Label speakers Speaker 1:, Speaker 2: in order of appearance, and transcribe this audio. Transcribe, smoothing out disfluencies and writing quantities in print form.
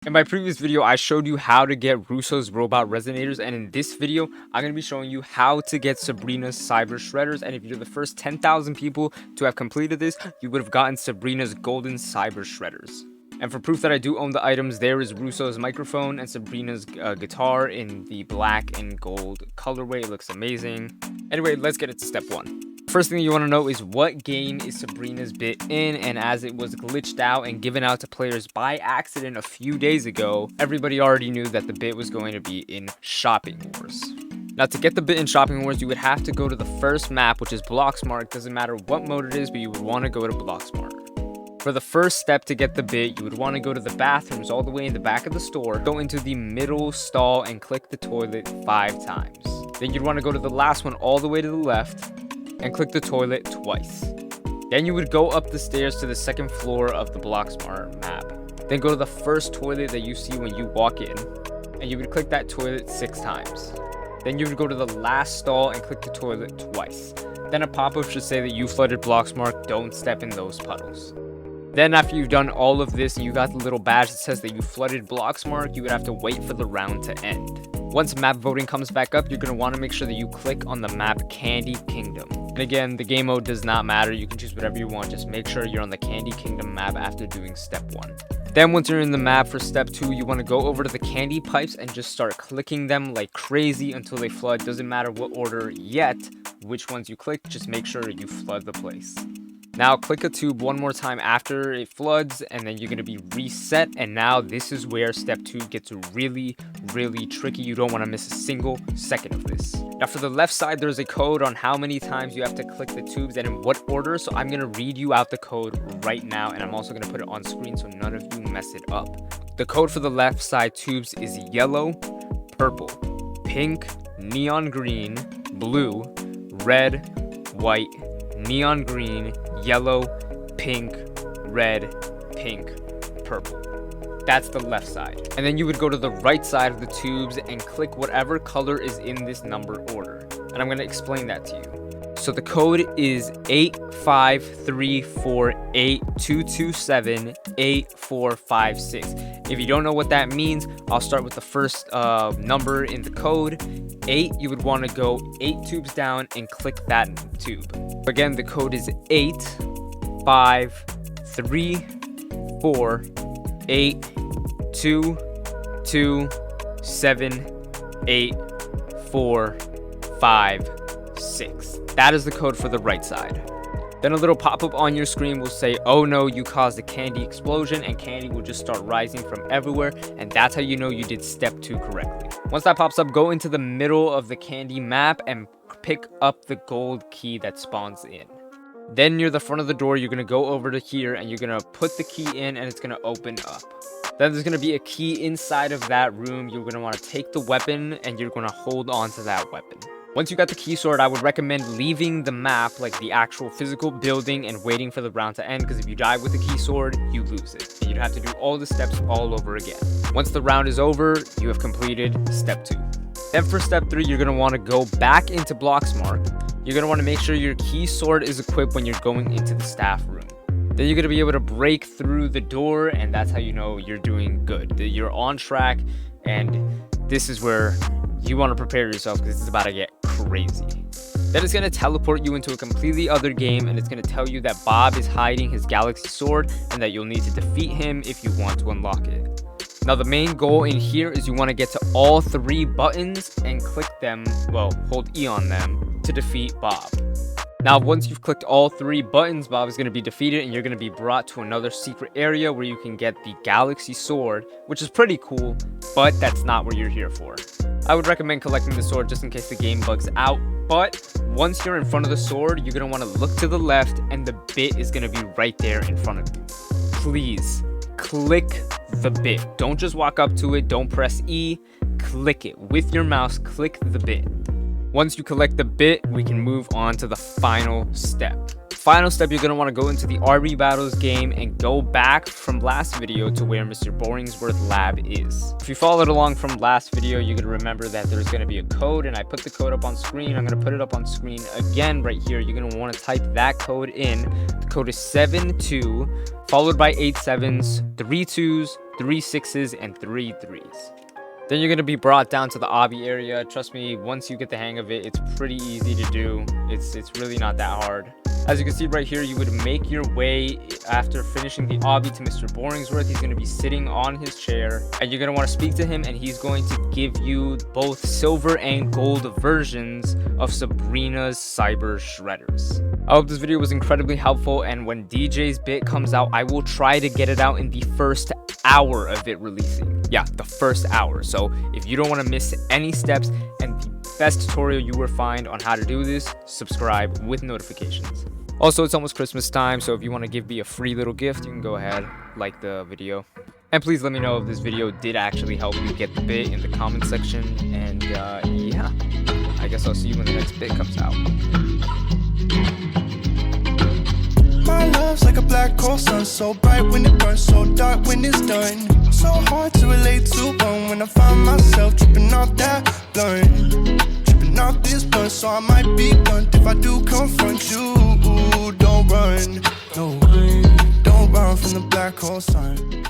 Speaker 1: In my previous video, I showed you how to get Russo's robot resonators, and in this video, I'm going to be showing you how to get Sabrina's cyber shredders. And if you're the first 10,000 people to have completed this, you would have gotten Sabrina's golden cyber shredders. And for proof that I do own the items, there is Russo's microphone and Sabrina's guitar in the black and gold colorway. It looks amazing. Anyway, let's get into step one. First thing you want to know is what game is Sabrina's bit in, and as it was glitched out and given out to players by accident a few days ago, everybody already knew that the bit was going to be in Shopping Wars. Now, to get the bit in Shopping Wars, you would have to go to the first map, which is Blocksmart. Doesn't matter what mode it is, but you would want to go to Blocksmart. For the first step to get the bit, you would want to go to the bathrooms all the way in the back of the store, go into the middle stall and click the toilet 5 times. Then you'd want to go to the last one all the way to the left and click the toilet twice. Then you would go up the stairs to the second floor of the Blocksmart map. Then go to the first toilet that you see when you walk in, and you would click that toilet 6 times. Then you would go to the last stall and click the toilet twice. Then a pop-up should say that you flooded Blocksmart, don't step in those puddles. Then after you've done all of this and you got the little badge that says that you flooded Blocksmart, you would have to wait for the round to end. Once map voting comes back up, you're going to want to make sure that you click on the map Candy Kingdom. And again, the game mode does not matter, you can choose whatever you want, just make sure you're on the Candy Kingdom map after doing step 1. Then once you're in the map for step 2, you want to go over to the candy pipes and just start clicking them like crazy until they flood. Doesn't matter what order yet, which ones you click, just make sure you flood the place. Now click a tube one more time after it floods, and then you're going to be reset. And now this is where step 2 gets really tricky. You don't want to miss a single second of this. Now for the left side, there's a code on how many times you have to click the tubes and in what order. So I'm going to read you out the code right now, and I'm also going to put it on screen so none of you mess it up. The code for the left side tubes is yellow, purple, pink, neon green, blue, red, white, neon green, yellow, pink, red, pink, purple. That's the left side. And then you would go to the right side of the tubes and click whatever color is in this number order. And I'm going to explain that to you. So the code is 85348227845 If you don't know what that means, I'll start with the first number in the code. 8, you would want to go 8 tubes down and click that tube. Again, the code is 85348227845 That is the code for the right side. Then a little pop-up on your screen will say, oh no, you caused a candy explosion, and candy will just start rising from everywhere, and that's how you know you did step 2 correctly. Once that pops up, go into the middle of the candy map and pick up the gold key that spawns in. Then near the front of the door, you're going to go over to here and you're going to put the key in, and it's going to open up. Then there's going to be a key inside of that room. You're going to want to take the weapon and you're going to hold on to that weapon. Once you got the key sword, I would recommend leaving the map, like the actual physical building, and waiting for the round to end, because if you die with the key sword, you lose it. And you'd have to do all the steps all over again. Once the round is over, you have completed step 2. Then for step 3, you're going to want to go back into Blocksmart. You're going to want to make sure your key sword is equipped when you're going into the staff room. Then you're going to be able to break through the door, and that's how you know you're doing good. You're on track, and this is where you want to prepare yourself, because this is about to get crazy. Then it's going to teleport you into a completely other game, and it's going to tell you that Bob is hiding his galaxy sword and that you'll need to defeat him if you want to unlock it. Now the main goal in here is you want to get to all 3 buttons and click them, well, hold E on them to defeat Bob. Now once you've clicked all 3 buttons, Bob is going to be defeated, and you're going to be brought to another secret area where you can get the galaxy sword, which is pretty cool, but that's not what you're here for. I would recommend collecting the sword just in case the game bugs out, but once you're in front of the sword, you're going to want to look to the left, and the bit is going to be right there in front of you. Please click the bit. Don't just walk up to it, don't press E, click it with your mouse, click the bit. Once you collect the bit, we can move on to the final step. Final step, you're going to want to go into the RB Battles game and go back from last video to where Mr. Boringsworth Lab is. If you followed along from last video, you're going to remember that there's going to be a code, and I put the code up on screen. I'm going to put it up on screen again right here. You're going to want to type that code in. The code is 72 followed by 8 7s, 3 2s, 3 6s, and 3 3s. Then you're going to be brought down to the obby area. Trust me, once you get the hang of it, it's pretty easy to do. It's really not that hard. As you can see right here, you would make your way after finishing the obby to Mr. Boringsworth. He's going to be sitting on his chair, and you're going to want to speak to him, and he's going to give you both silver and gold versions of Sabrina's Cyber Shredders. I hope this video was incredibly helpful, and when DJ's bit comes out, I will try to get it out in the first hour of it releasing. Yeah, the first hour. So if you don't want to miss any steps and the best tutorial you will find on how to do this, subscribe with notifications. Also, it's almost Christmas time, so if you want to give me a free little gift, you can go ahead, like the video. And please let me know if this video did actually help you get the bit in the comment section. And yeah, I guess I'll see you when the next bit comes out.
Speaker 2: My love's like a black hole sun, so bright when it burns, so dark when it's done. So hard to relate to one when I find myself tripping off that blunt, tripping off this blunt. So I might be blunt if I do confront you. Don't run, no, don't run from the black hole sun.